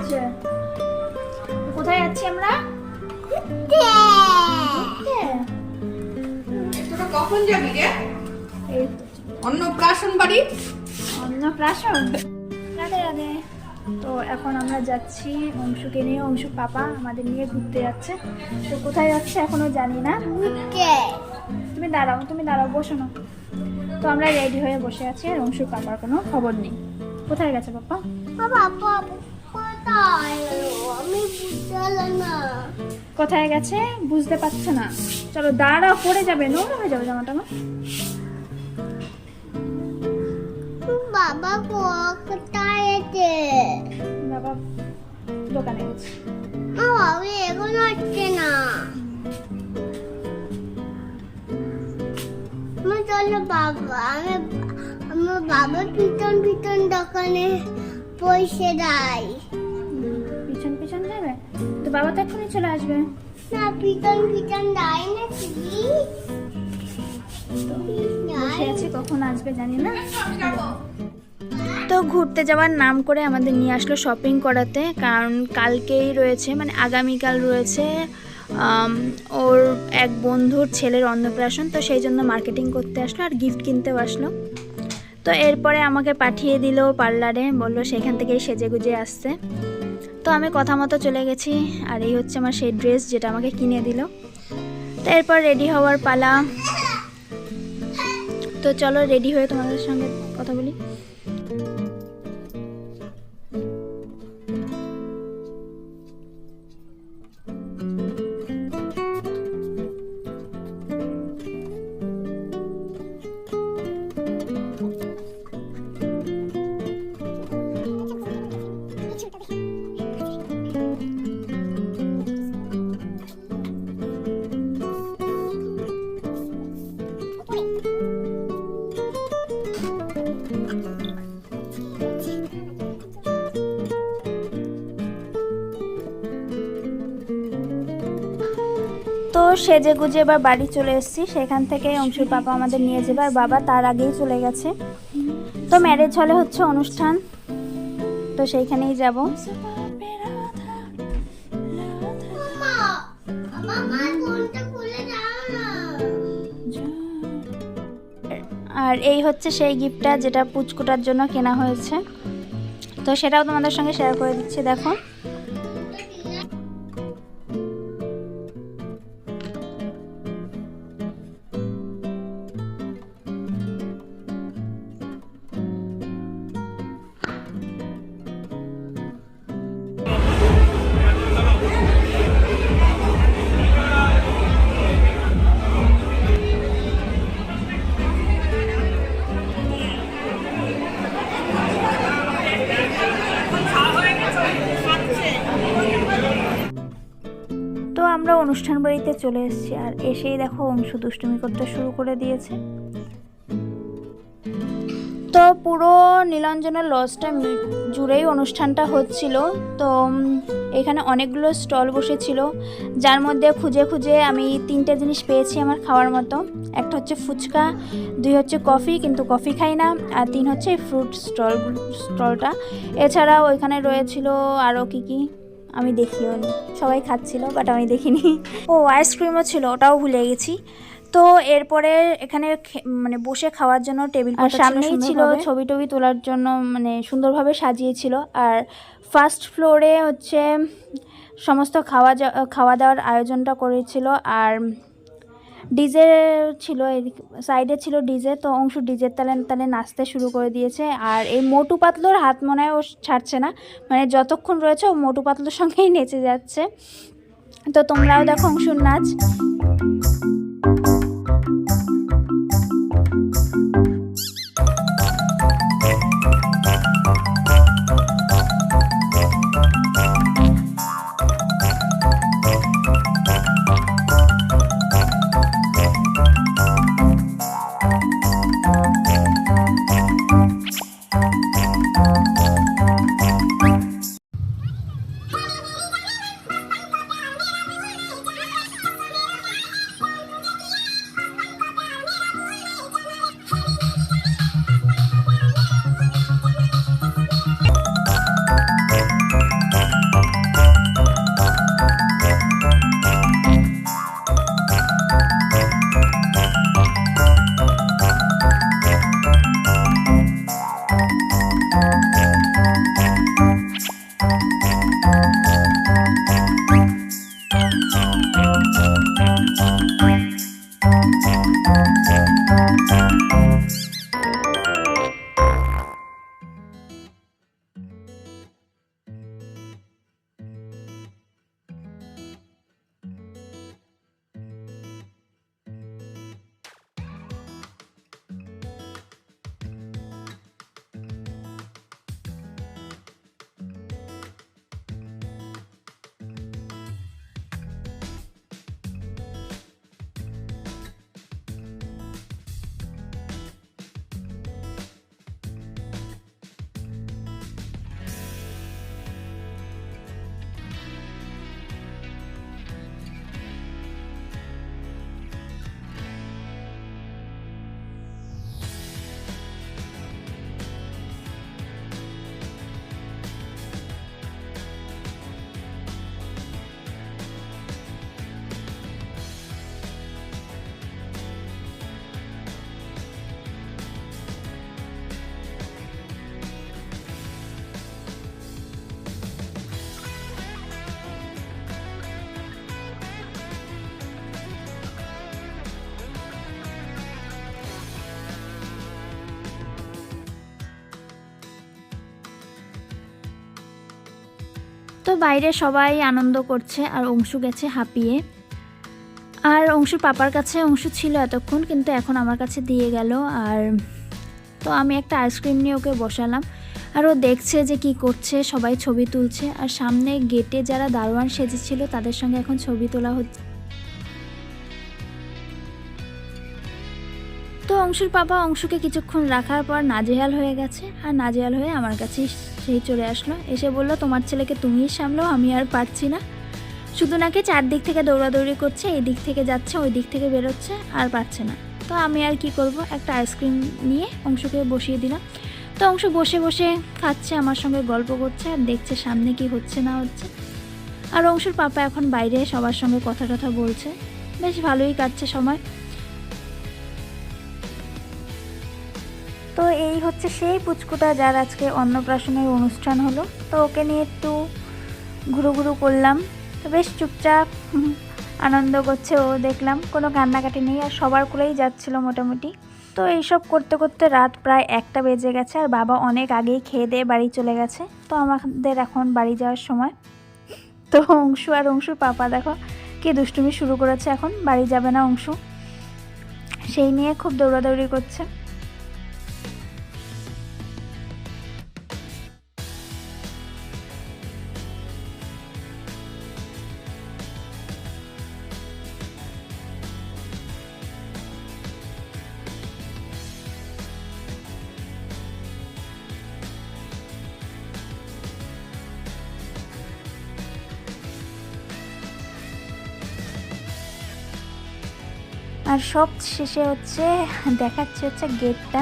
হয়েছে। কোথায় যাচ্ছি আমরা? তোরা কখন যাবি রে? এই অন্নপ্রাশন বাড়ি। অন্নপ্রাশন। রাধে রাধে। তো এখন আমরা যাচ্ছি অংশুকে নিয়ে, অংশুর পাপা আমাদের নিয়ে ঘুরতে যাচ্ছে। তো কোথায় যাচ্ছে এখনো জানি না। তুমি দাঁড়াও, বসো না। তো আমরা রেডি হয়ে বসে আছি, আর অংশুর পাপার কোনো খবর নেই। কোথায় গেছে পাপা? কোথায় গেছে বুঝতে পারছে না। চলো দাঁড়াও, পড়ে যাবে, নোংরা হয়ে যাবে জামাটা না। বাবা কোথায় আছে? বাবা দোকানে গেছে। আমি এখনো আসছে না। চলো বাবা, আমার বাবা পিছন দোকানে পয়সা দেয়। পিছন পিছন যাবে তো বাবা তো এক্ষুনি চলে আসবে। না, পিছন দেয় না। বসে আছি, কখন আসবে জানি না। তো ঘুরতে যাওয়ার নাম করে আমাদের নিয়ে আসলো শপিং করাতে, কারণ কালকেই রয়েছে, মানে আগামীকাল রয়েছে ওর এক বন্ধুর ছেলের অন্নপ্রাশন। তো সেই জন্য মার্কেটিং করতে আসলো আর গিফট কিনতেও আসলো। তো এরপরে আমাকে পাঠিয়ে দিল পার্লারে, বললো সেখান থেকেই সেজে গুজে আসছে। তো আমি কথা মতো চলে গেছি, আর এই হচ্ছে আমার সেই ড্রেস যেটা আমাকে কিনে দিল। তো এরপর রেডি হওয়ার পালা। তো চলো রেডি হয়ে তোমাদের সঙ্গে কথা বলি। তো সেজে গুজে এবার বাড়ি চলে এসেছি। সেখান থেকে অংশুর পাপা আমাদের নিয়ে যাবে, আর বাবা তার আগেই চলে গেছে। তো ম্যারেজ হলে হচ্ছে অনুষ্ঠান, তো সেইখানেই যাব। আর এই হচ্ছে সেই গিফটটা যেটা পুচকুটার জন্য কেনা হয়েছে। তো সেটাও তোমাদের সঙ্গে শেয়ার করে দিচ্ছি, দেখো। তো আমরা অনুষ্ঠান বাড়িতে চলে এসেছি, আর এসেই দেখো অংশু দুষ্টুমি করতে শুরু করে দিয়েছে। তো পুরো নীলাঞ্জনের লজটা জুড়েই অনুষ্ঠানটা হচ্ছিল। তো এখানে অনেকগুলো স্টল বসেছিল, যার মধ্যে খুঁজে খুঁজে আমি 3টে জিনিস পেয়েছি আমার খাওয়ার মতো। একটা হচ্ছে ফুচকা, 2 হচ্ছে কফি, কিন্তু কফি খাই না, আর 3 হচ্ছে ফ্রুট স্টলটা। এছাড়াও ওইখানে রয়েছিল আরও কি আমি দেখিও নি, সবাই খাচ্ছিল বাট আমি দেখিনি। ও আইসক্রিমও ছিল, ওটাও ভুলে গেছি। তো এরপরে এখানে মানে বসে খাওয়ার জন্য টেবিল আর সামনেই ছিল ছবি টবি তোলার জন্য, মানে সুন্দরভাবে সাজিয়েছিল। আর ফার্স্ট ফ্লোরে হচ্ছে সমস্ত খাওয়া দাওয়ার আয়োজনটা করেছিল। আর ডিজে ছিল, সাইডে ছিল ডিজে। তো অংশু ডিজের তালে নাচতে শুরু করে দিয়েছে। আর এই মোটু পাতলুর হাত মনে হয় ও ছাড়ছে না, মানে যতক্ষণ রয়েছে ও মোটু পাতলুর সঙ্গেই নেচে যাচ্ছে। তো তোমরাও দেখো অংশুর নাচ। তো বাইরে সবাই আনন্দ করছে আর অংশু গেছে হাঁপিয়ে। আর অংশুর পাপার কাছে অংশু ছিল এতক্ষণ, কিন্তু এখন আমার কাছে দিয়ে গেল। আর তো আমি একটা আইসক্রিম নিয়ে ওকে বসালাম, আর ও দেখছে যে কি করছে, সবাই ছবি তুলছে। আর সামনে গেটে যারা দারোয়ান সেজেছিল তাদের সঙ্গে এখন ছবি তোলা হচ্ছে। তো অংশুর পাপা অংশুকে কিছুক্ষণ রাখার পর নাজেহাল হয়ে গেছে, আর নাজেহাল হয়ে আমার কাছে সেই চলে আসলো, এসে বলল তোমার ছেলেকে তুমিই সামলাও, আমি আর পারছি না। শুধু নাকি চারদিক থেকে দৌড়াদৌড়ি করছে, এই দিক থেকে যাচ্ছে ওই দিক থেকে বেরোচ্ছে, আর পারছে না। তো আমি আর কি করব, একটা আইসক্রিম নিয়ে অংশুকে বসিয়ে দিলাম। তো অংশু বসে বসে খাচ্ছে, আমার সঙ্গে গল্প করছে আর দেখছে সামনে কি হচ্ছে না হচ্ছে। আর অংশুর পাপা এখন বাইরে সবার সঙ্গে কথা টথা বলছে, বেশ ভালোই কাটছে সময়। তো এই হচ্ছে সেই পুচকুটা যার আজকে অন্নপ্রাশনের অনুষ্ঠান হলো। তো ওকে নিয়ে একটু ঘুরু ঘুরু করলাম, তো বেশ চুপচাপ আনন্দ করছে ও, দেখলাম কোনো কান্নাকাটি নেই, আর সবার কোলেই যাচ্ছিল মোটামুটি। তো এইসব করতে করতে রাত প্রায় 1টা বেজে গেছে, আর বাবা অনেক আগেই খেয়ে দিয়ে বাড়ি চলে গেছে। তো আমাদের এখন বাড়ি যাওয়ার সময়। তো অংশু আর অংশুর পাপা দেখো কি দুষ্টুমি শুরু করেছে, এখন বাড়ি যাবে না অংশু, সেই নিয়ে খুব দৌড়াদৌড়ি করছে। আর সব শেষে হচ্ছে দেখাচ্ছে হচ্ছে গেটটা।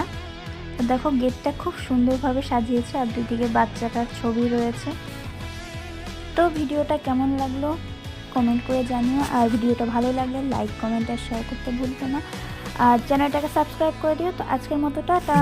দেখো গেটটা খুব সুন্দরভাবে সাজিয়েছে, আর দুদিকে বাচ্চাটার ছবি রয়েছে। তো ভিডিওটা কেমন লাগলো কমেন্ট করে জানিও, আর ভিডিওটা ভালো লাগলে লাইক কমেন্ট আর শেয়ার করতে ভুলবে না, আর চ্যানেলটাকে সাবস্ক্রাইব করে দিও। তো আজকের মতো টাটা।